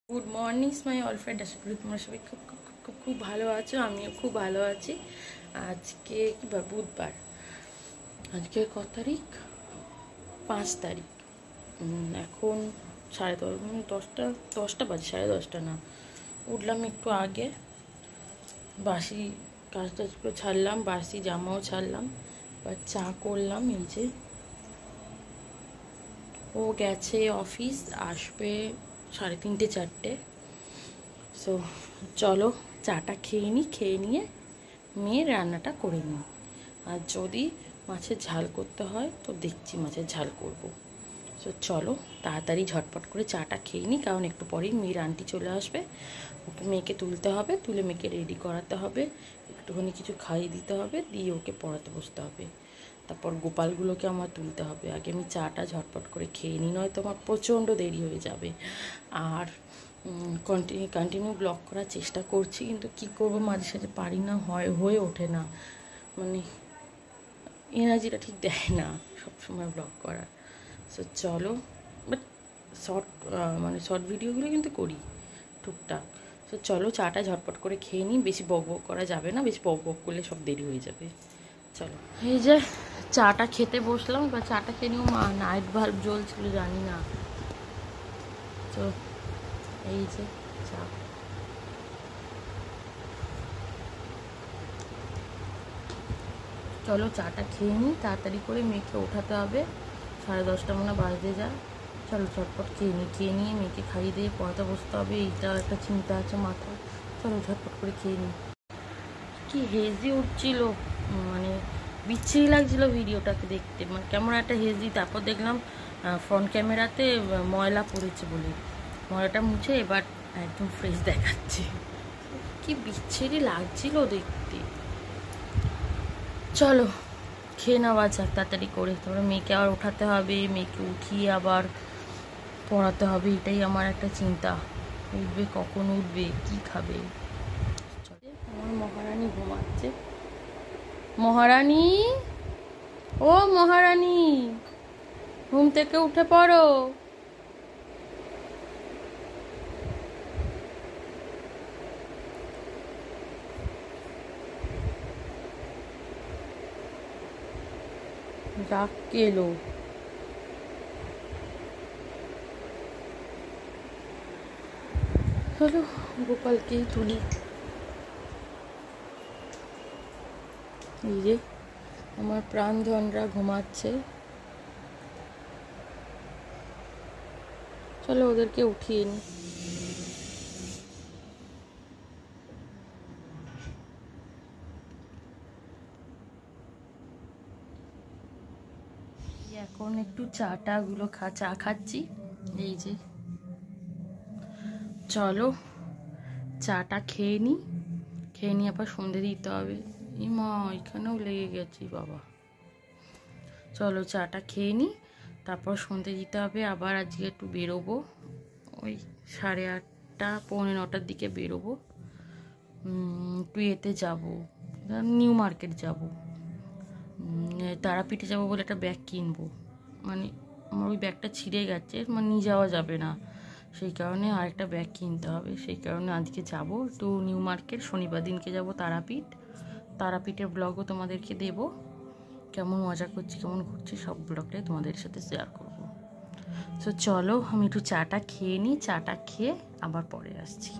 Good morning my all friend, আশা করি তোমরা সবাই খুব খুব খুব খুব খুব ভালো আছো। আমিও খুব ভালো আছি। আজকে কিবার বুধবার, আজকে কত তারিখ? 5 তারিখ। এখন 10:30 বাজে, 10:30 না, উঠলাম একটু আগে। বাসি কাজ টাজগুলো ছাড়লাম, বাসি জামাও ছাড়লাম, এবার চা করলাম। এই যে ও গেছে অফিস, আসবে 3:30 4টে। সো চলো চাটা খেয়ে নিই, খেয়ে নিয়ে মেয়ের রান্নাটা করে নিই। আর যদি মাছের ঝাল করতে হয় তো দেখছি মাছের ঝাল করব। সো চলো তাড়াতাড়ি ঝটপট করে চাটা খেয়ে নিই, কারণ একটু পরেই মেয়ের আন্টি চলে আসবে। ওকে মেয়েকে তুলতে হবে, তুলে মেয়েকে রেডি করাতে হবে, একটুখানি কিছু খাইয়ে দিতে হবে, দিয়ে ওকে পড়াতে বসতে হবে। তারপর গোপালগুলোকে আমার তুলতে হবে। আগে আমি চাটা ঝটপট করে খেয়ে নিই, নয়তো আমার প্রচণ্ড দেরি হয়ে যাবে। আর কন্টিনিউ ব্লগ করার চেষ্টা করছি, কিন্তু কি করব, মাঝে সাঝে পারি না, হয়ে ওঠে না, মানে এনার্জিটা ঠিক দেয় না সবসময় ব্লগ করার। সো চলো, বাট শর্ট ভিডিওগুলো কিন্তু করি টুকটাক। সো চলো চাটা ঝটপট করে খেয়ে নিই, বেশি বক বক করা যাবে না, বেশি বক বক করলে সব দেরি হয়ে যাবে। চলো, এই যে চাটা খেতে বসলাম। এবার চাটা খেয়ে নিও, নাইট ভাল্ব জ্বলছিল জানি না। তো এই যে চা, চলো চাটা খেয়ে নিই, তাড়াতাড়ি করে মেয়েকে ওঠাতে হবে। 10:30 মনে বাজতে যায়। চলো ঝটপট খেয়ে নিয়ে মেয়েকে খাইয়ে দিয়ে পড়াতে বসতে হবে, এইটা একটা চিন্তা আছে মাথায়। চলো ঝটপট করে খেয়ে নিই। কি হেজি উঠছিল, মানে বিচ্ছিরি লাগছিল ভিডিওটাকে দেখতে, মানে কেমন একটা হেজি। তারপর দেখলাম ফ্রন্ট ক্যামেরাতে ময়লা পড়েছে বলে ময়লাটা মুছে এবার একদম ফ্রেশ দেখাচ্ছে। কি বিচ্ছিরি লাগছিল দেখতে। চলো খেয়ে নেওয়া যাক তাড়াতাড়ি করে, তারপরে মেয়েকে আবার ওঠাতে হবে, মেয়েকে উঠিয়ে আবার পড়াতে হবে। এটাই আমার একটা চিন্তা, উঠবে কখন, উঠবে কি খাবে। আমার মহারানী ঘুমাচ্ছে। মহারানী, ও মহারানী, ঘুম থেকে উঠে পড়ো। ডাক এলো। চলো গোপালকেই তুলি। এই যে আমার প্রাণধনরা ঘুমাচ্ছে, চলো ওদেরকে উঠিয়ে নি। এখন একটু চা খাচ্ছি। এই যে চলো চাটা খেয়ে নিই, খেয়ে নিয়ে আবার সন্ধে দিতে হবে। এই মা, এখানেও লেগে গেছি বাবা। চলো চাটা খেয়ে নিই, তারপর সন্ধে দিতে হবে। আবার আজকে একটু বেরোবো, ওই 8:30 পৌনে 9টার দিকে বেরোবো। একটু এতে যাবো, নিউ মার্কেট যাব, তারাপীঠে যাবো বলে একটা ব্যাগ কিনবো। মানে আমার ওই ব্যাগটা ছিঁড়ে গেছে, মানে নিয়ে যাওয়া যাবে না, সেই কারণে আরেকটা ব্যাগ কিনতে হবে। সেই কারণে আজকে যাব একটু নিউ মার্কেট। শনিবার দিনকে যাব তারাপীঠের ব্লগও তোমাদেরকে দেবো, কেমন মজা করছি কেমন ঘুরছি সব ব্লগটাই তোমাদের সাথে শেয়ার করবো। তো চলো আমি একটু চাটা খেয়ে নিই, চাটা খেয়ে আবার পরে আসছি।